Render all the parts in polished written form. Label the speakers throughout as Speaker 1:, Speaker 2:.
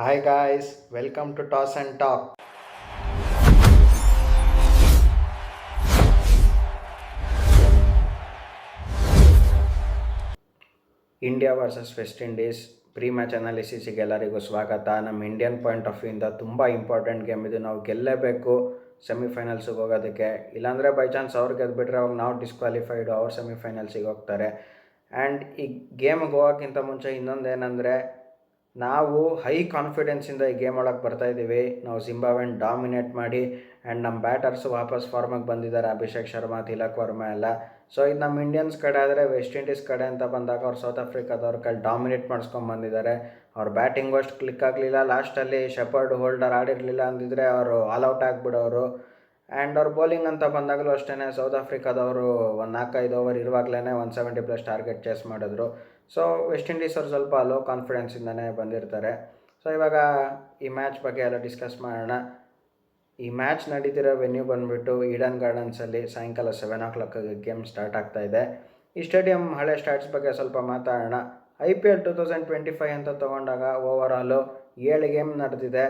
Speaker 1: Hi guys, welcome to Toss and Talk. India versus West Indies pre match ಅನಾಲಿಸಿಸಿಗೆ ಎಲ್ಲರಿಗೂ ಸ್ವಾಗತ. ನಮ್ಮ Indian point of ವ್ಯೂಯಿಂದ ತುಂಬ important game ಇದು. ನಾವು ಗೆಲ್ಲೇಬೇಕು ಸೆಮಿಫೈನಲ್ಸಿಗೆ ಹೋಗೋದಕ್ಕೆ. ಇಲ್ಲಾಂದರೆ ಬೈ ಚಾನ್ಸ್ ಅವ್ರು ಗೆದ್ದುಬಿಟ್ರೆ ಅವಾಗ ನಾವು ಡಿಸ್ಕ್ವಾಲಿಫೈಡು, ಅವ್ರು ಸೆಮಿಫೈನಲ್ಸಿಗೆ ಹೋಗ್ತಾರೆ. ಆ್ಯಂಡ್ ಈ ಗೇಮ್ಗೆ ಹೋಗೋಕ್ಕಿಂತ ಮುಂಚೆ ಇನ್ನೊಂದೇನೆಂದರೆ, ನಾವು ಹೈ ಕಾನ್ಫಿಡೆನ್ಸಿಂದ ಈ ಗೇಮ್ ಒಳಗೆ ಬರ್ತಾಯಿದ್ದೀವಿ. ನಾವು ಜಿಂಬಾಬ್ವೆನ ಡಾಮಿನೇಟ್ ಮಾಡಿ ಆ್ಯಂಡ್ ನಮ್ಮ ಬ್ಯಾಟರ್ಸ್ ವಾಪಸ್ ಫಾರ್ಮಿಗೆ ಬಂದಿದ್ದಾರೆ, ಅಭಿಷೇಕ್ ಶರ್ಮಾ, ತಿಲಕ್ ವರ್ಮಾ ಎಲ್ಲ. ಸೊ ಇದು ನಮ್ಮ ಇಂಡಿಯನ್ಸ್ ಕಡೆ ಆದರೆ, ವೆಸ್ಟ್ ಇಂಡೀಸ್ ಕಡೆ ಅಂತ ಬಂದಾಗ ಅವ್ರು ಸೌತ್ ಆಫ್ರಿಕಾದವ್ರ ಕೈ ಡಾಮಿನೇಟ್ ಮಾಡಿಸ್ಕೊಂಡ್ಬಂದಿದ್ದಾರೆ. ಅವ್ರ ಬ್ಯಾಟಿಂಗು ಅಷ್ಟು ಕ್ಲಿಕ್ ಆಗಲಿಲ್ಲ. ಲಾಸ್ಟಲ್ಲಿ ಶೆಪರ್ಡ್ ಹೋಲ್ಡರ್ ಆಡಿರಲಿಲ್ಲ ಅಂದಿದ್ರೆ ಅವರು ಆಲ್ಔಟ್ ಆಗಿಬಿಡೋರು. ಆ್ಯಂಡ್ ಅವ್ರ ಬೌಲಿಂಗ್ ಅಂತ ಬಂದಾಗಲೂ ಅಷ್ಟೇ, ಸೌತ್ ಆಫ್ರಿಕಾದವರು ಒಂದು 4-5 ಓವರ್ ಇರುವಾಗಲೇ 170+ ಟಾರ್ಗೆಟ್ ಚೇಸ್ ಮಾಡಿದ್ರು. ಸೊ ವೆಸ್ಟ್ ಇಂಡೀಸ್ ಅವ್ರು ಸ್ವಲ್ಪ ಲೋ ಕಾನ್ಫಿಡೆನ್ಸಿಂದನೇ ಬಂದಿರ್ತಾರೆ. ಸೊ ಇವಾಗ ಈ ಮ್ಯಾಚ್ ಬಗ್ಗೆ ಎಲ್ಲ ಡಿಸ್ಕಸ್ ಮಾಡೋಣ. ಈ ಮ್ಯಾಚ್ ನಡೀತಿರೋ ವೆನ್ಯೂ ಬಂದುಬಿಟ್ಟು ಈಡನ್ ಗಾರ್ಡನ್ಸಲ್ಲಿ ಸಾಯಂಕಾಲ 7 o'clock ಗೇಮ್ ಸ್ಟಾರ್ಟ್ ಆಗ್ತಾಯಿದೆ. ಈ ಸ್ಟೇಡಿಯಂ ಹಳೆ ಸ್ಟಾಟ್ಸ್ ಬಗ್ಗೆ ಸ್ವಲ್ಪ ಮಾತಾಡೋಣ. IPL 2025 ಅಂತ ತೊಗೊಂಡಾಗ ಓವರಾಲು 7 ಗೇಮ್ ನಡೆದಿದೆ.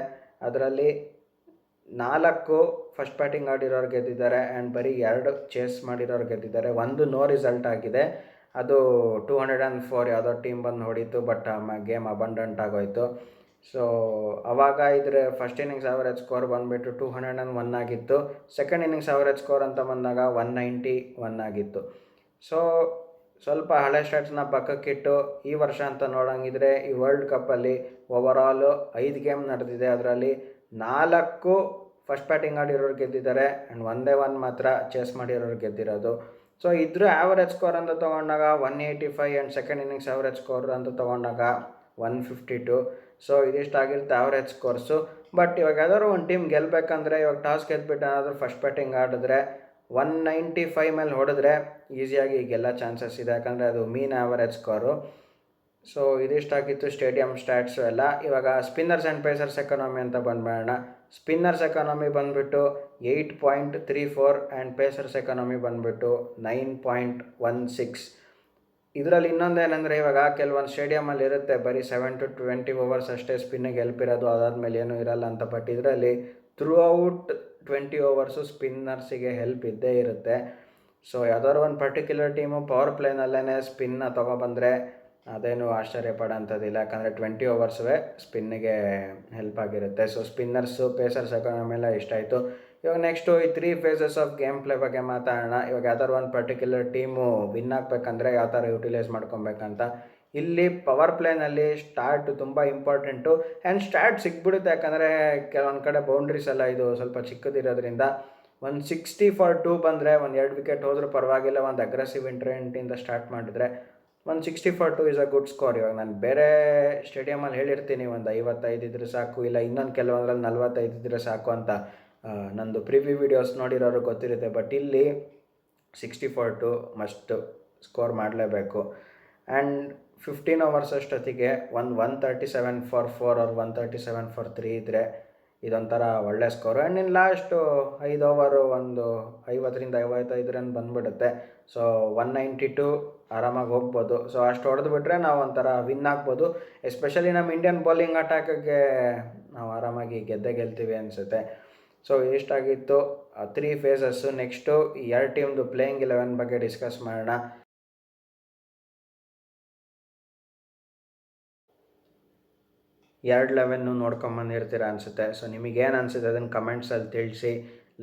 Speaker 1: ಅದರಲ್ಲಿ 4 ಫಸ್ಟ್ ಬ್ಯಾಟಿಂಗ್ ಆಡಿರೋರು ಗೆದ್ದಿದ್ದಾರೆ ಆ್ಯಂಡ್ ಬರೀ 2 ಚೇಸ್ ಮಾಡಿರೋರು ಗೆದ್ದಿದ್ದಾರೆ. 1 ನೋ ರಿಸಲ್ಟ್ ಆಗಿದೆ. ಅದು 204 ಯಾವುದೋ ಟೀಮ್ ಬಂದು ಹೊಡೀತು, ಬಟ್ ಗೇಮ್ ಅಬಂಡೆಂಟ್ ಆಗೋಯಿತು. ಸೊ ಆವಾಗ ಇದ್ರ ಫಸ್ಟ್ ಇನ್ನಿಂಗ್ಸ್ ಆವರೇಜ್ ಸ್ಕೋರ್ ಬಂದುಬಿಟ್ಟು 201 ಆಗಿತ್ತು. ಸೆಕೆಂಡ್ ಇನ್ನಿಂಗ್ಸ್ ಆವರೇಜ್ ಸ್ಕೋರ್ ಅಂತ ಬಂದಾಗ 191 ಆಗಿತ್ತು. ಸೊ ಸ್ವಲ್ಪ ಹಳೆ ಸ್ಟಾಟ್ಸ್ನ ಪಕ್ಕಕ್ಕಿಟ್ಟು ಈ ವರ್ಷ ಅಂತ ನೋಡೋಂಗಿದ್ರೆ, ಈ ವರ್ಲ್ಡ್ ಕಪ್ಪಲ್ಲಿ ಓವರಾಲು 5 ಗೇಮ್ ನಡೆದಿದೆ. ಅದರಲ್ಲಿ 4 ಫಸ್ಟ್ ಬ್ಯಾಟಿಂಗ್ ಆಡಿರೋರು ಗೆದ್ದಿದ್ದಾರೆ ಆ್ಯಂಡ್ ಒಂದೇ ಮಾತ್ರ ಚೇಸ್ ಮಾಡಿರೋರು ಗೆದ್ದಿರೋದು. ಸೊ ಇದ್ರ ಆ್ಯಾವರೇಜ್ ಸ್ಕೋರ್ ಅಂತ ತೊಗೊಂಡಾಗ 185 and second innings average score ಅಂತ ತೊಗೊಂಡಾಗ 152. ಸೊ ಇದಿಷ್ಟಾಗಿರುತ್ತೆ ಆ್ಯಾವ್ರೇಜ್ ಸ್ಕೋರ್ಸು. ಬಟ್ ಇವಾಗ ಯಾವ್ದಾದ್ರು ಒಂದು ಟೀಮ್ ಗೆಲ್ಲಬೇಕಂದ್ರೆ, ಇವಾಗ ಟಾಸ್ ಗೆದ್ದುಬಿಟ್ಟು ಏನಾದರೂ ಫಸ್ಟ್ ಬ್ಯಾಟಿಂಗ್ ಆಡಿದ್ರೆ 195 ಮೇಲೆ ಹೊಡೆದ್ರೆ ಈಸಿಯಾಗಿ ಗೆಲ್ಲೋ ಚಾನ್ಸಸ್ ಇದೆ, ಯಾಕಂದರೆ ಅದು ಮೀನ್ ಆ್ಯಾವರೇಜ್ ಸ್ಕೋರು. ಸೊ ಇದಿಷ್ಟಾಗಿತ್ತು ಸ್ಟೇಡಿಯಂ ಸ್ಟ್ಯಾಟ್ಸು ಎಲ್ಲ. ಇವಾಗ ಸ್ಪಿನ್ನರ್ಸ್ ಆ್ಯಂಡ್ ಪೇಸರ್ಸ್ ಎಕಾನಮಿ ಅಂತ ಬಂದ್ಬೇಡ. ಸ್ಪಿನ್ನರ್ಸ್ ಎಕಾನಮಿ ಬಂದುಬಿಟ್ಟು 8.34 ಆ್ಯಂಡ್ ಪೇಸರ್ಸ್ ಎಕಾನಮಿ ಬಂದುಬಿಟ್ಟು 9.16. ಇದರಲ್ಲಿ ಇನ್ನೊಂದೇನೆಂದರೆ, ಇವಾಗ ಕೆಲವೊಂದು ಸ್ಟೇಡಿಯಮಲ್ಲಿ ಇರುತ್ತೆ ಬರೀ 7 to 20 ಓವರ್ಸ್ ಅಷ್ಟೇ ಸ್ಪಿನ್ನಿಗೆ ಹೆಲ್ಪ್ ಇರೋದು, ಅದಾದಮೇಲೆ ಏನೂ ಇರಲ್ಲ ಅಂತ. ಬಟ್ ಇದರಲ್ಲಿ ಥ್ರೂ ಔಟ್ 20 ಓವರ್ಸು ಸ್ಪಿನ್ನರ್ಸಿಗೆ ಹೆಲ್ಪ್ ಇದ್ದೇ ಇರುತ್ತೆ. ಸೊ ಯಾವ್ದಾದ್ರು ಒಂದು ಪರ್ಟಿಕ್ಯುಲರ್ ಟೀಮು ಪವರ್ ಪ್ಲೇನಲ್ಲೇ ಸ್ಪಿನ್ನ ತೊಗೊಬಂದರೆ ಅದೇನು ಆಶ್ಚರ್ಯ ಪಡೋಂಥದ್ದಿಲ್ಲ, ಯಾಕಂದರೆ 20 ಓವರ್ಸುವೆ ಸ್ಪಿನ್ನಿಗೆ ಹೆಲ್ಪ್ ಆಗಿರುತ್ತೆ. ಸೊ ಸ್ಪಿನ್ನರ್ಸು, ಪೇಸರ್ಸ್ ಎಕಾನಮಿ ಎಲ್ಲ ಇಷ್ಟ ಆಯಿತು. ಇವಾಗ ನೆಕ್ಸ್ಟು ಈ 3 ಫೇಸಸ್ ಆಫ್ ಗೇಮ್ ಪ್ಲೇ ಬಗ್ಗೆ ಮಾತಾಡೋಣ. ಇವಾಗ ಯಾವ್ದಾದ್ರು ಒಂದು ಪರ್ಟಿಕ್ಯುಲರ್ ಟೀಮು ವಿನ್ ಆಗಬೇಕಂದ್ರೆ ಯಾವ ಥರ ಯುಟಿಲೈಸ್ ಮಾಡ್ಕೊಬೇಕಂತ. ಇಲ್ಲಿ ಪವರ್ ಪ್ಲೇನಲ್ಲಿ ಸ್ಟಾರ್ಟ್ ತುಂಬ ಇಂಪಾರ್ಟೆಂಟು ಆ್ಯಂಡ್ ಸ್ಟಾರ್ಟ್ ಸಿಕ್ಬಿಡುತ್ತೆ, ಯಾಕಂದರೆ ಕೆಲವೊಂದು ಕಡೆ ಬೌಂಡ್ರೀಸ್ ಎಲ್ಲ ಇದು ಸ್ವಲ್ಪ ಚಿಕ್ಕದಿರೋದ್ರಿಂದ. 160 for 2 ಬಂದರೆ, 1-2 ವಿಕೆಟ್ ಹೋದರೂ ಪರವಾಗಿಲ್ಲ. ಒಂದು ಅಗ್ರೆಸಿವ್ ಇಂಟ್ರೆಂಟಿಂದ ಸ್ಟಾರ್ಟ್ ಮಾಡಿದ್ರೆ 160 for 2 is a good score. ಇವಾಗ ನಾನು ಬೇರೆ ಸ್ಟೇಡಿಯಮಲ್ಲಿ ಹೇಳಿರ್ತೀನಿ ಒಂದು 55 ಇದ್ರೆ ಸಾಕು, ಇಲ್ಲ ಇನ್ನೊಂದು ಕೆಲವೊಂದರಲ್ಲಿ 45 ಇದ್ರೆ ಸಾಕು ಅಂತ. ನಂದು ಪ್ರಿವ್ಯೂ ವೀಡಿಯೋಸ್ ನೋಡಿರೋರು ಗೊತ್ತಿರುತ್ತೆ. ಬಟ್ ಇಲ್ಲಿ 60 for 2 ಮಸ್ಟ್ ಸ್ಕೋರ್ ಮಾಡಲೇಬೇಕು. ಆ್ಯಂಡ್ 15 ಓವರ್ಸ್ ಅಷ್ಟೊತ್ತಿಗೆ 137 for 4 or 137 for 3 ಇದ್ದರೆ ಇದೊಂಥರ ಒಳ್ಳೆ ಸ್ಕೋರು. ಆ್ಯಂಡ್ ಇನ್ನು ಲಾಸ್ಟು 5 ಓವರು ಒಂದು 50-55 ರನ್ ಬಂದುಬಿಡುತ್ತೆ. ಸೊ 192 ಆರಾಮಾಗಿ ಹೋಗ್ಬೋದು. ಸೊ ಅಷ್ಟು ಹೊಡೆದ್ಬಿಟ್ರೆ ನಾವು ಒಂಥರ ವಿನ್ ಆಗ್ಬೋದು. ಎಸ್ಪೆಷಲಿ ನಮ್ಮ ಇಂಡಿಯನ್ ಬೌಲಿಂಗ್ ಅಟ್ಯಾಕಿಗೆ ನಾವು ಆರಾಮಾಗಿ ಗೆಲ್ತೀವಿ ಅನಿಸುತ್ತೆ. ಸೊ ಇಷ್ಟಾಗಿತ್ತು 3 ಫೇಸಸ್ಸು. ನೆಕ್ಸ್ಟು 2 ಟೀಮ್ದು ಪ್ಲೇಯಿಂಗ್ 11 ಬಗ್ಗೆ ಡಿಸ್ಕಸ್ ಮಾಡೋಣ. ಎರಡು 11 ನೋಡ್ಕೊಂಬಂದಿರ್ತೀರ ಅನಿಸುತ್ತೆ. ಸೊ ನಿಮಗೇನು ಅನಿಸುತ್ತೆ ಅದನ್ನು ಕಮೆಂಟ್ಸಲ್ಲಿ ತಿಳಿಸಿ.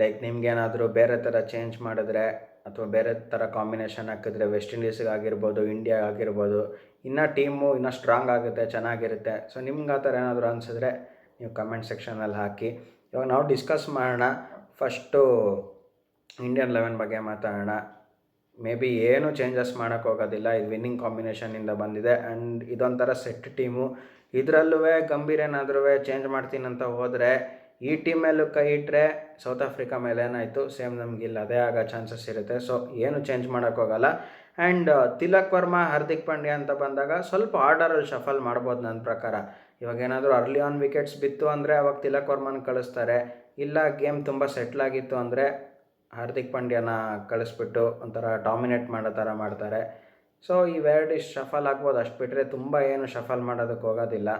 Speaker 1: ಲೈಕ್ ನಿಮ್ಗೇನಾದರೂ ಬೇರೆ ಥರ ಚೇಂಜ್ ಮಾಡಿದ್ರೆ ಅಥವಾ ಬೇರೆ ಥರ ಕಾಂಬಿನೇಷನ್ ಹಾಕಿದ್ರೆ, ವೆಸ್ಟ್ ಇಂಡೀಸಿಗೆ ಆಗಿರ್ಬೋದು, ಇಂಡಿಯಾ ಆಗಿರ್ಬೋದು, ಇನ್ನೂ ಟೀಮು ಇನ್ನೂ ಸ್ಟ್ರಾಂಗ್ ಆಗುತ್ತೆ, ಚೆನ್ನಾಗಿರುತ್ತೆ. ಸೊ ನಿಮ್ಗೆ ಆ ಥರ ಏನಾದರೂ ಅನಿಸಿದ್ರೆ ನೀವು ಕಮೆಂಟ್ ಸೆಕ್ಷನಲ್ಲಿ ಹಾಕಿ. ಇವಾಗ ನಾವು ಡಿಸ್ಕಸ್ ಮಾಡೋಣ. ಫಸ್ಟು ಇಂಡಿಯನ್ 11 ಬಗ್ಗೆ ಮಾತಾಡೋಣ. ಮೇ ಬಿ ಏನೂ ಚೇಂಜಸ್ ಮಾಡೋಕ್ಕೋಗೋದಿಲ್ಲ. ಇದು ವಿನ್ನಿಂಗ್ ಕಾಂಬಿನೇಷನಿಂದ ಬಂದಿದೆ ಆ್ಯಂಡ್ ಇದೊಂಥರ ಸೆಟ್ ಟೀಮು. ಇದರಲ್ಲೂ ಗಂಭೀರ್ ಏನಾದರೂ ಚೇಂಜ್ ಮಾಡ್ತೀನಂತ ಹೋದರೆ ಈ ಟೀಮ್ ಮೇಲೂ ಕೈ ಇಟ್ಟರೆ ಸೌತ್ ಆಫ್ರಿಕಾ ಮೇಲೆ ಏನಾಯಿತು ಸೇಮ್ ನಮಗಿಲ್ಲ, ಅದೇ ಆಗೋ ಚಾನ್ಸಸ್ ಇರುತ್ತೆ. ಸೊ ಏನು ಚೇಂಜ್ ಮಾಡೋಕ್ಕೋಗಲ್ಲ. ಆ್ಯಂಡ್ ತಿಲಕ್ ವರ್ಮಾ, ಹಾರ್ದಿಕ್ ಪಾಂಡ್ಯ ಅಂತ ಬಂದಾಗ ಸ್ವಲ್ಪ ಆರ್ಡರಲ್ಲಿ ಶಫಲ್ ಮಾಡ್ಬೋದು ನನ್ನ ಪ್ರಕಾರ. ಇವಾಗ ಏನಾದರೂ ಅರ್ಲಿ ಆನ್ ವಿಕೆಟ್ಸ್ ಬಿತ್ತು ಅಂದರೆ ಅವಾಗ ತಿಲಕ್ ವರ್ಮನ ಕಳಿಸ್ತಾರೆ. ಇಲ್ಲ ಗೇಮ್ ತುಂಬ ಸೆಟ್ಲಾಗಿತ್ತು ಅಂದರೆ ಹಾರ್ದಿಕ್ ಪಾಂಡ್ಯನ ಕಳಿಸ್ಬಿಟ್ಟು ಒಂಥರ ಡಾಮಿನೇಟ್ ಮಾಡೋ ಥರ ಮಾಡ್ತಾರೆ. ಸೊ ಇವೆರಡು ಶಫಲ್ ಆಗ್ಬೋದು, ಅಷ್ಟು ಬಿಟ್ಟರೆ ತುಂಬ ಏನು ಶಫಲ್ ಮಾಡೋದಕ್ಕೆ ಹೋಗೋದಿಲ್ಲ.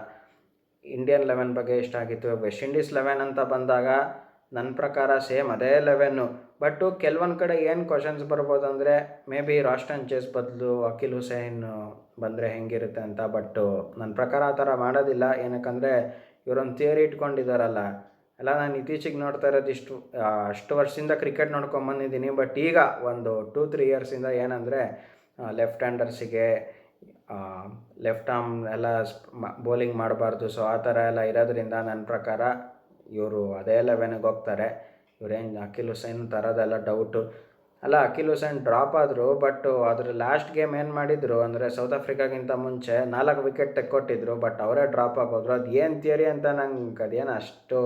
Speaker 1: ಇಂಡಿಯನ್ 11 ಬಗ್ಗೆ ಇಷ್ಟ ಆಗಿತ್ತು. ವೆಸ್ಟ್ ಇಂಡೀಸ್ 11 ಅಂತ ಬಂದಾಗ ನನ್ನ ಪ್ರಕಾರ ಸೇಮ್ ಅದೇ 11. ಬಟ್ಟು ಕೆಲವೊಂದು ಕಡೆ ಏನು ಕ್ವಶನ್ಸ್ ಬರ್ಬೋದು ಅಂದರೆ ಮೇ ಬಿ ರಾಸ್ಟನ್ ಚೇಸ್ ಬದಲು ಅಕಿಲ್ ಹುಸೇನ್ ಬಂದರೆ ಹೆಂಗಿರುತ್ತೆ ಅಂತ. ಬಟ್ಟು ನನ್ನ ಪ್ರಕಾರ ಆ ಥರ ಮಾಡೋದಿಲ್ಲ. ಏನಕ್ಕಂದರೆ ಇವರೊಂದು ಥಿಯರಿ ಇಟ್ಕೊಂಡಿದ್ದಾರಲ್ಲ, ಎಲ್ಲ ನಾನು ಇತ್ತೀಚೆಗೆ ನೋಡ್ತಾ ಇರೋದು ಅಷ್ಟು ವರ್ಷದಿಂದ ಕ್ರಿಕೆಟ್ ನೋಡ್ಕೊಂಬಂದಿದ್ದೀನಿ. ಬಟ್ ಈಗ ಒಂದು 2-3 ಇಯರ್ಸಿಂದ ಏನಂದರೆ ಲೆಫ್ಟ್ ಹ್ಯಾಂಡರ್ಸಿಗೆ ಲೆಫ್ಟ್ ಆರ್ಮ್ ಎಲ್ಲ ಬೌಲಿಂಗ್ ಮಾಡಬಾರ್ದು. ಸೊ ಆ ಥರ ಎಲ್ಲ ಇರೋದ್ರಿಂದ ನನ್ನ ಪ್ರಕಾರ ಇವರು ಅದೇ 11ಗೆ ಹೋಗ್ತಾರೆ. ಇವರೇನು ಅಕಿಲ್ ಹುಸೇನ್ ತರೋದೆಲ್ಲ ಡೌಟು ಅಲ್ಲ. ಅಕಿಲ್ ಹುಸೇನ್ ಡ್ರಾಪ್ ಆದರು, ಬಟ್ ಅದ್ರ ಲಾಸ್ಟ್ ಗೇಮ್ ಏನು ಮಾಡಿದರು ಅಂದರೆ ಸೌತ್ ಆಫ್ರಿಕಾಗಿಂತ ಮುಂಚೆ 4 ವಿಕೆಟ್ ತೆಕ್ಕೊಟ್ಟಿದ್ರು. ಬಟ್ ಅವರೇ ಡ್ರಾಪ್ ಆಗೋದ್ರು. ಅದು ಏನು ಥಿಯರಿ ಅಂತ ನಂಗೆ ಅದೇನು ಅಷ್ಟು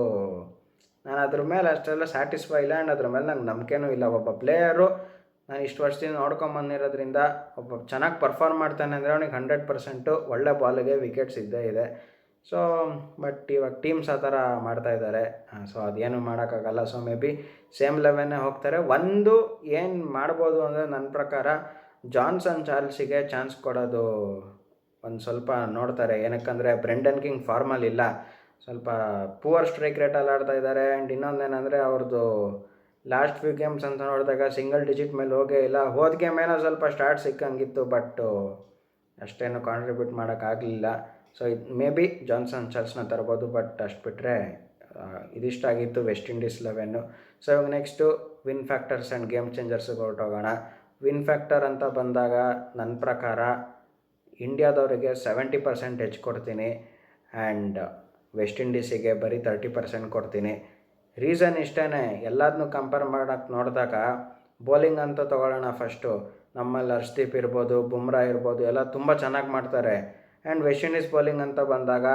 Speaker 1: ನಾನು ಅದ್ರ ಮೇಲೆ ಅಷ್ಟೆಲ್ಲ ಸ್ಯಾಟಿಸ್ಫೈ ಇಲ್ಲ. ಆ್ಯಂಡ್ ಅದ್ರ ಮೇಲೆ ನಂಗೆ ನಂಬಿಕೆನೂ ಇಲ್ಲ. ಒಬ್ಬ ಪ್ಲೇಯರು ನಾನು ಇಷ್ಟು ವರ್ಷದಿಂದ ನೋಡ್ಕೊಂಬಂದಿರೋದ್ರಿಂದ ಒಬ್ಬ ಚೆನ್ನಾಗಿ ಪರ್ಫಾರ್ಮ್ ಮಾಡ್ತಾನೆ ಅಂದರೆ ಅವನಿಗೆ 100% ಒಳ್ಳೆ ಬಾಲಿಗೆ ವಿಕೆಟ್ಸ್ ಇದ್ದೇ ಇದೆ. ಸೊ ಬಟ್ ಇವಾಗ ಟೀಮ್ಸ್ ಆ ಥರ ಮಾಡ್ತಾಯಿದ್ದಾರೆ. ಸೊ ಅದೇನು ಮಾಡೋಕ್ಕಾಗಲ್ಲ. ಸೊ ಮೇ ಬಿ ಸೇಮ್ 11 ಹೋಗ್ತಾರೆ. ಒಂದು ಏನು ಮಾಡ್ಬೋದು ಅಂದರೆ ನನ್ನ ಪ್ರಕಾರ ಜಾನ್ಸನ್ ಚಾರ್ಲ್ಸಿಗೆ ಚಾನ್ಸ್ ಕೊಡೋದು ಒಂದು ಸ್ವಲ್ಪ ನೋಡ್ತಾರೆ. ಏನಕ್ಕಂದರೆ ಬ್ರೆಂಡನ್ ಕಿಂಗ್ ಫಾರ್ಮಲ್ಲಿ ಇಲ್ಲ, ಸ್ವಲ್ಪ ಪೂವರ್ ಸ್ಟ್ರೈಕ್ ರೇಟಲ್ಲಿ ಆಡ್ತಾ ಇದ್ದಾರೆ. ಆ್ಯಂಡ್ ಇನ್ನೊಂದೇನೆಂದರೆ ಅವ್ರದ್ದು ಲಾಸ್ಟ್ ಫ್ಯೂ ಗೇಮ್ಸ್ ಅಂತ ನೋಡಿದಾಗ ಸಿಂಗಲ್ ಡಿಜಿಟ್ ಮೇಲೆ ಹೋಗೇ ಇಲ್ಲ. ಹೋದ ಗೇಮ್ ಏನೋ ಸ್ವಲ್ಪ ಸ್ಟಾರ್ಟ್ ಸಿಕ್ಕಂಗಿತ್ತು, ಬಟ್ಟು ಅಷ್ಟೇನು ಕಾಂಟ್ರಿಬ್ಯೂಟ್ ಮಾಡೋಕ್ಕಾಗಲಿಲ್ಲ. ಸೊ ಇದು ಮೇ ಬಿ ಜಾನ್ಸನ್ ಚಾರ್ಲ್ಸ್ನ ತರ್ಬೋದು. ಬಟ್ ಅಷ್ಟು ಬಿಟ್ಟರೆ ಇದಿಷ್ಟಾಗಿತ್ತು ವೆಸ್ಟ್ ಇಂಡೀಸ್ 11. ಸೊ ಇವಾಗ next win factors and game ಚೇಂಜರ್ಸ್ಗೆ ಹೊರಟೋಗೋಣ. ವಿನ್ ಫ್ಯಾಕ್ಟರ್ ಅಂತ ಬಂದಾಗ ನನ್ನ ಪ್ರಕಾರ ಇಂಡಿಯಾದವರಿಗೆ 70% ಹೆಚ್ಚು ಕೊಡ್ತೀನಿ. ಆ್ಯಂಡ್ ವೆಸ್ಟ್ ಇಂಡೀಸಿಗೆ ಬರೀ 30% ಕೊಡ್ತೀನಿ. ರೀಸನ್ ಇಷ್ಟೇ, ಎಲ್ಲದನ್ನೂ ಕಂಪೇರ್ ಮಾಡೋಕ್ಕೆ ನೋಡಿದಾಗ ಬೌಲಿಂಗ್ ಅಂತ ತೊಗೊಳ್ಳೋಣ. ಫಸ್ಟು ನಮ್ಮಲ್ಲಿ ಹರ್ಷದೀಪ್ ಇರ್ಬೋದು, ಬುಮ್ರಾ ಇರ್ಬೋದು, ಎಲ್ಲ ತುಂಬ ಚೆನ್ನಾಗಿ ಮಾಡ್ತಾರೆ. ಆ್ಯಂಡ್ ವೆಸ್ಟ್ ಇಂಡೀಸ್ ಬೌಲಿಂಗ್ ಅಂತ ಬಂದಾಗ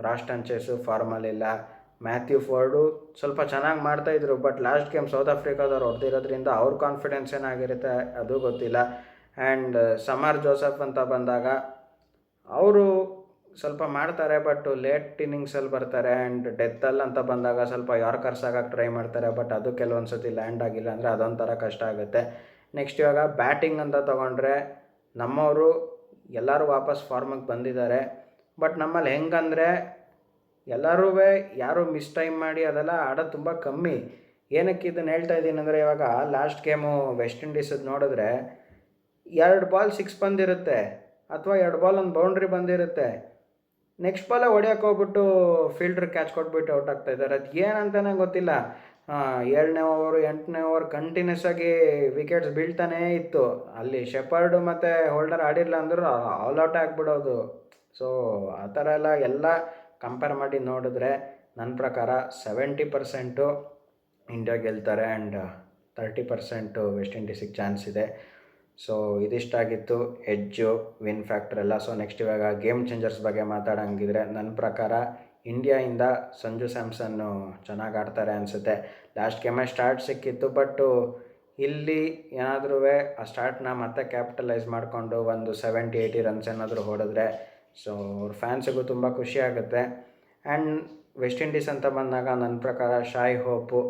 Speaker 1: ರಾಸ್ಟನ್ ಚೇಸು ಫಾರ್ಮಲ್ಲಿಲ್ಲ, ಮ್ಯಾಥ್ಯೂ ಫೋರ್ಡು ಸ್ವಲ್ಪ ಚೆನ್ನಾಗಿ ಮಾಡ್ತಾಯಿದ್ರು. ಬಟ್ ಲಾಸ್ಟ್ ಗೇಮ್ ಸೌತ್ ಆಫ್ರಿಕಾದವ್ರು ಹೊಡೆದಿರೋದ್ರಿಂದ ಅವ್ರ ಕಾನ್ಫಿಡೆನ್ಸ್ ಏನಾಗಿರುತ್ತೆ ಅದು ಗೊತ್ತಿಲ್ಲ. ಆ್ಯಂಡ್ ಸಮರ್ ಜೋಸೆಫ್ ಅಂತ ಬಂದಾಗ ಅವರು ಸ್ವಲ್ಪ ಮಾಡ್ತಾರೆ, ಬಟ್ ಲೇಟ್ ಇನ್ನಿಂಗ್ಸಲ್ಲಿ ಬರ್ತಾರೆ. ಆ್ಯಂಡ್ ಡೆತ್ತಲ್ಲಿ ಅಂತ ಬಂದಾಗ ಸ್ವಲ್ಪ ಯಾರ್ಕರ್ಸ್ ಆಗೋಕ್ಕೆ ಟ್ರೈ ಮಾಡ್ತಾರೆ. ಬಟ್ ಅದು ಕೆಲವೊಂದು ಸತಿ ಲ್ಯಾಂಡ್ ಆಗಿಲ್ಲ ಅಂದರೆ ಅದೊಂಥರ ಕಷ್ಟ ಆಗುತ್ತೆ. ನೆಕ್ಸ್ಟ್ ಇವಾಗ ಬ್ಯಾಟಿಂಗ್ ಅಂತ ತೊಗೊಂಡ್ರೆ ನಮ್ಮವರು ಎಲ್ಲರೂ ವಾಪಸ್ ಫಾರ್ಮಿಗೆ ಬಂದಿದ್ದಾರೆ. ಬಟ್ ನಮ್ಮಲ್ಲಿ ಹೆಂಗಂದರೆ ಎಲ್ಲರೂ ಯಾರು ಮಿಸ್ ಟೈಮ್ ಮಾಡಿ ಅದೆಲ್ಲ ಆಡೋದು ತುಂಬ ಕಮ್ಮಿ. ಏನಕ್ಕೆ ಇದನ್ನು ಹೇಳ್ತಾ ಇದ್ದೀನಿ ಅಂದರೆ ಇವಾಗ ಲಾಸ್ಟ್ ಗೇಮು ವೆಸ್ಟ್ ಇಂಡೀಸದ್ದು ನೋಡಿದ್ರೆ 2 ಬಾಲ್ 6 ಬಂದಿರುತ್ತೆ, ಅಥವಾ 2 ಬಾಲ್ ಒಂದು ಬೌಂಡ್ರಿ ಬಂದಿರುತ್ತೆ. ನೆಕ್ಸ್ಟ್ ಬಾಲೇ ಹೊಡೆಯೋಕೆ ಹೋಗ್ಬಿಟ್ಟು ಫೀಲ್ಡ್ರ್ ಕ್ಯಾಚ್ ಕೊಟ್ಬಿಟ್ಟು ಔಟ್ ಆಗ್ತಾಯಿದ್ದಾರೆ. ಅದು ಏನಂತಲೇ ಗೊತ್ತಿಲ್ಲ. 7ನೇ ಓವರು 8ನೇ ಓವರ್ ಕಂಟಿನ್ಯೂಸ್ ಆಗಿ ವಿಕೆಟ್ಸ್ ಬೀಳ್ತಾನೇ ಇತ್ತು. ಅಲ್ಲಿ ಶೆಪರ್ಡು ಮತ್ತು ಹೋಲ್ಡರ್ ಆಡಿರಲಿಲ್ಲ ಅಂದರೂ ಆಲ್ ಔಟ್ ಆಗಿಬಿಡೋದು. ಸೊ ಆ ಥರ ಎಲ್ಲ ಕಂಪೇರ್ ಮಾಡಿ ನೋಡಿದ್ರೆ ನನ್ನ ಪ್ರಕಾರ 70% ಇಂಡಿಯಾ ಗೆಲ್ತಾರೆ. ಆ್ಯಂಡ್ 30% ವೆಸ್ಟ್ ಇಂಡೀಸಿಗೆ ಚಾನ್ಸ್ ಇದೆ. ಸೊ ಇದಿಷ್ಟಾಗಿತ್ತು ಎಡ್ಜು, ವಿನ್ ಫ್ಯಾಕ್ಟರ್ ಎಲ್ಲ. ಸೊ ನೆಕ್ಸ್ಟ್ ಇವಾಗ ಗೇಮ್ ಚೇಂಜರ್ಸ್ ಬಗ್ಗೆ ಮಾತಾಡೋಂಗಿದ್ರೆ ನನ್ನ ಪ್ರಕಾರ ಇಂಡಿಯಾಯಿಂದ ಸಂಜು ಸ್ಯಾಮ್ಸನ್ನು ಚೆನ್ನಾಗಿ ಆಡ್ತಾರೆ ಅನಿಸುತ್ತೆ. ಲಾಸ್ಟ್ ಗೇಮೇ ಸ್ಟಾರ್ಟ್ ಸಿಕ್ಕಿತ್ತು, ಬಟ್ಟು ಇಲ್ಲಿ ಏನಾದರೂ ಆ ಸ್ಟಾರ್ಟ್ನ ಮತ್ತೆ ಕ್ಯಾಪಿಟಲೈಸ್ ಮಾಡಿಕೊಂಡು ಒಂದು 70-80 ರನ್ಸ್ ಏನಾದರೂ ಹೊಡೆದ್ರೆ ಸೊ ಅವ್ರ ಫ್ಯಾನ್ಸಿಗೂ ತುಂಬ ಖುಷಿ ಆಗುತ್ತೆ. ಆ್ಯಂಡ್ ವೆಸ್ಟ್ ಇಂಡೀಸ್ ಅಂತ ಬಂದಾಗ ನನ್ನ ಪ್ರಕಾರ ಶಾಯ್ ಹೋಪು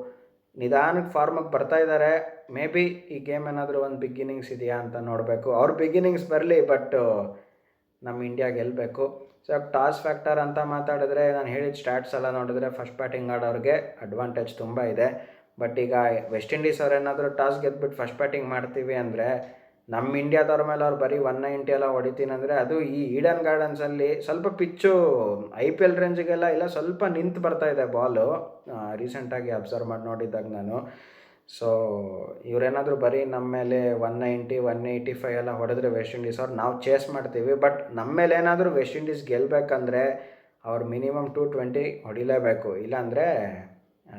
Speaker 1: ನಿಧಾನಕ್ಕೆ ಫಾರ್ಮಿಗೆ ಬರ್ತಾಯಿದ್ದಾರೆ. ಮೇ ಬಿ ಈ ಗೇಮ್ ಏನಾದರೂ ಒಂದು ಬಿಗಿನಿಂಗ್ಸ್ ಇದೆಯಾ ಅಂತ ನೋಡಬೇಕು. ಅವ್ರ ಬಿಗಿನಿಂಗ್ಸ್ ಬರಲಿ, ಬಟ್ಟು ನಮ್ಮ ಇಂಡಿಯಾ ಗೆಲ್ಲಬೇಕು. ಸೊ ಟಾಸ್ ಫ್ಯಾಕ್ಟರ್ ಅಂತ ಮಾತಾಡಿದ್ರೆ ನಾನು ಹೇಳಿದ ಸ್ಟಾಟ್ಸ್ ಎಲ್ಲ ನೋಡಿದ್ರೆ ಫಸ್ಟ್ ಬ್ಯಾಟಿಂಗ್ ಆಡೋರಿಗೆ ಅಡ್ವಾಂಟೇಜ್ ತುಂಬ ಇದೆ. ಬಟ್ ಈಗ ವೆಸ್ಟ್ ಇಂಡೀಸ್ ಅವ್ರು ಏನಾದರೂ ಟಾಸ್ ಗೆದ್ಬಿಟ್ಟು ಫಸ್ಟ್ ಬ್ಯಾಟಿಂಗ್ ಮಾಡ್ತೀವಿ ಅಂದರೆ ನಮ್ಮ ಇಂಡಿಯಾದವ್ರ ಮೇಲೆ ಅವ್ರು ಬರೀ 190 ಎಲ್ಲ ಹೊಡಿತೀನಿ ಅಂದರೆ ಅದು ಈ ಈಡನ್ ಗಾರ್ಡನ್ಸಲ್ಲಿ ಸ್ವಲ್ಪ ಪಿಚ್ಚು IPL ರೇಂಜಿಗೆಲ್ಲ ಇಲ್ಲ, ಸ್ವಲ್ಪ ನಿಂತು ಬರ್ತಾಯಿದೆ ಬಾಲು. ರೀಸೆಂಟಾಗಿ ಅಬ್ಸರ್ವ್ ಮಾಡಿ ನೋಡಿದ್ದಾಗ ನಾನು. ಸೊ ಇವರೇನಾದರೂ ಬರೀ ನಮ್ಮ ಮೇಲೆ 190 185 ಎಲ್ಲ ಹೊಡೆದ್ರೆ ವೆಸ್ಟ್ ಇಂಡೀಸ್ ಅವ್ರು ನಾವು ಚೇಸ್ ಮಾಡ್ತೀವಿ. ಬಟ್ ನಮ್ಮ ಮೇಲೆ ಏನಾದರೂ ವೆಸ್ಟ್ ಇಂಡೀಸ್ ಗೆಲ್ಲಬೇಕಂದ್ರೆ ಅವ್ರು ಮಿನಿಮಮ್ 220 ಹೊಡಿಲೇಬೇಕು, ಇಲ್ಲಾಂದರೆ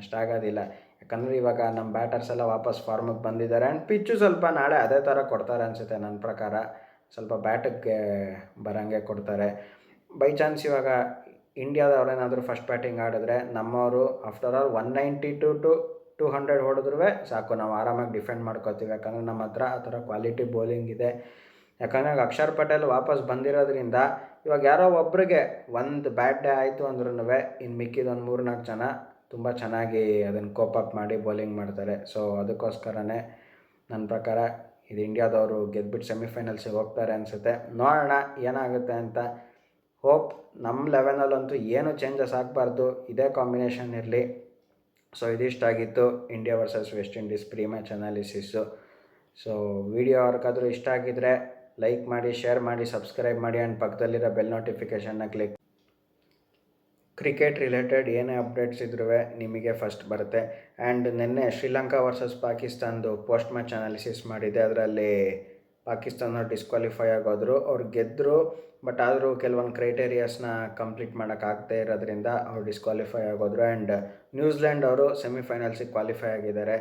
Speaker 1: ಅಷ್ಟಾಗೋದಿಲ್ಲ. ಯಾಕಂದರೆ ಇವಾಗ ನಮ್ಮ ಬ್ಯಾಟರ್ಸ್ ಎಲ್ಲ ವಾಪಸ್ ಫಾರ್ಮಿಗೆ ಬಂದಿದ್ದಾರೆ. ಆ್ಯಂಡ್ ಪಿಚ್ಚು ಸ್ವಲ್ಪ ನಾಳೆ ಅದೇ ಥರ ಕೊಡ್ತಾರೆ ಅನಿಸುತ್ತೆ ನನ್ನ ಪ್ರಕಾರ. ಸ್ವಲ್ಪ ಬ್ಯಾಟಿಗೆ ಬರೋಂಗೆ ಕೊಡ್ತಾರೆ. ಬೈ ಚಾನ್ಸ್ ಇವಾಗ ಇಂಡಿಯಾದವ್ರೇನಾದರೂ ಫಸ್ಟ್ ಬ್ಯಾಟಿಂಗ್ ಆಡಿದ್ರೆ ನಮ್ಮವರು ಆಫ್ಟರ್ ಆಲ್ 190 to 200 ಹೊಡೆದ್ರೂ ಸಾಕು, ನಾವು ಆರಾಮಾಗಿ ಡಿಫೆಂಡ್ ಮಾಡ್ಕೋತೀವಿ. ಯಾಕಂದರೆ ನಮ್ಮ ಹತ್ರ ಆ ಥರ ಕ್ವಾಲಿಟಿ ಬೌಲಿಂಗ್ ಇದೆ. ಯಾಕಂದರೆ ಅಕ್ಷರ್ ಪಟೇಲ್ ವಾಪಸ್ ಬಂದಿರೋದ್ರಿಂದ ಇವಾಗ ಯಾರೋ ಒಬ್ರಿಗೆ ಒಂದು ಬ್ಯಾಟ್ ಡೇ ಆಯಿತು ಅಂದ್ರೂ ಇನ್ನು ಮಿಕ್ಕಿದೊಂದು 3-4 ಜನ ತುಂಬ ಚೆನ್ನಾಗಿ ಅದನ್ನು ಕೋಪಪ್ ಮಾಡಿ ಬೌಲಿಂಗ್ ಮಾಡ್ತಾರೆ. ಸೊ ಅದಕ್ಕೋಸ್ಕರನೇ ನನ್ನ ಪ್ರಕಾರ ಇದು ಇಂಡಿಯಾದವರು ಗೆದ್ಬಿಟ್ಟು ಸೆಮಿಫೈನಲ್ಸಿಗೆ ಹೋಗ್ತಾರೆ ಅನಿಸುತ್ತೆ. ನೋಡೋಣ ಏನಾಗುತ್ತೆ ಅಂತ. ಹೋಪ್ ನಮ್ಮ ಲೆವೆನಲ್ಲಂತೂ ಏನು ಚೇಂಜಸ್ ಆಗಬಾರ್ದು, ಇದೇ ಕಾಂಬಿನೇಷನ್ ಇರಲಿ. ಸೊ ಇದಿಷ್ಟಾಗಿತ್ತು India versus West Indies pre match ಅನಾಲಿಸಿಸ್ಸು. ಸೊ ವಿಡಿಯೋ ಅವ್ರಿಗಾದರೂ ಇಷ್ಟ ಆಗಿದ್ದರೆ ಲೈಕ್ ಮಾಡಿ, ಶೇರ್ ಮಾಡಿ, ಸಬ್ಸ್ಕ್ರೈಬ್ ಮಾಡಿ ಆ್ಯಂಡ್ ಪಕ್ಕದಲ್ಲಿರೋ ಬೆಲ್ ನೋಟಿಫಿಕೇಷನ್ನ ಕ್ಲಿಕ್. ಕ್ರಿಕೆಟ್ ರಿಲೇಟೆಡ್ ಏನೇ ಅಪ್ಡೇಟ್ಸ್ ಇದ್ರೂ ನಿಮಗೆ ಫಸ್ಟ್ ಬರುತ್ತೆ. ಆ್ಯಂಡ್ ನಿನ್ನೆ ಶ್ರೀಲಂಕಾ ವರ್ಸಸ್ ಪಾಕಿಸ್ತಾನದು ಪೋಸ್ಟ್ ಮ್ಯಾಚ್ ಅನಾಲಿಸಿಸ್ ಮಾಡಿದೆ. ಅದರಲ್ಲಿ ಪಾಕಿಸ್ತಾನ ಡಿಸ್ಕ್ವಾಲಿಫೈ ಆಗೋದ್ರು, ಅವ್ರು ಗೆದ್ದರು. ಬಟ್ ಆದರೂ ಕೆಲವೊಂದು ಕ್ರೈಟೇರಿಯಾಸ್ನ ಕಂಪ್ಲೀಟ್ ಮಾಡೋಕ್ಕಾಗದೇ ಇರೋದ್ರಿಂದ ಅವ್ರು ಡಿಸ್ಕ್ವಾಲಿಫೈ ಆಗೋದ್ರು. ಆ್ಯಂಡ್ ನ್ಯೂಜಿಲೆಂಡ್ ಅವರು ಸೆಮಿಫೈನಲ್ಸಿಗೆ ಕ್ವಾಲಿಫೈ ಆಗಿದ್ದಾರೆ.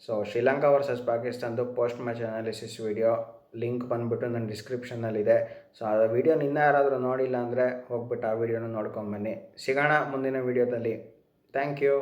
Speaker 1: ಸೊ ಶ್ರೀಲಂಕಾ ವರ್ಸಸ್ ಪಾಕಿಸ್ತಾನದು post match analysis video link ಬಂದುಬಿಟ್ಟು ನನ್ನ ಡಿಸ್ಕ್ರಿಪ್ಷನಲ್ಲಿದೆ. ಸೊ ಆ ವಿಡಿಯೋನ ಇನ್ನೂ ಯಾರಾದರೂ ನೋಡಿಲ್ಲ ಅಂದರೆ ಹೋಗ್ಬಿಟ್ಟು ಆ ವಿಡಿಯೋನ ನೋಡ್ಕೊಂಬನ್ನಿ. ಸಿಗೋಣ ಮುಂದಿನ ವಿಡಿಯೋದಲ್ಲಿ. Thank you.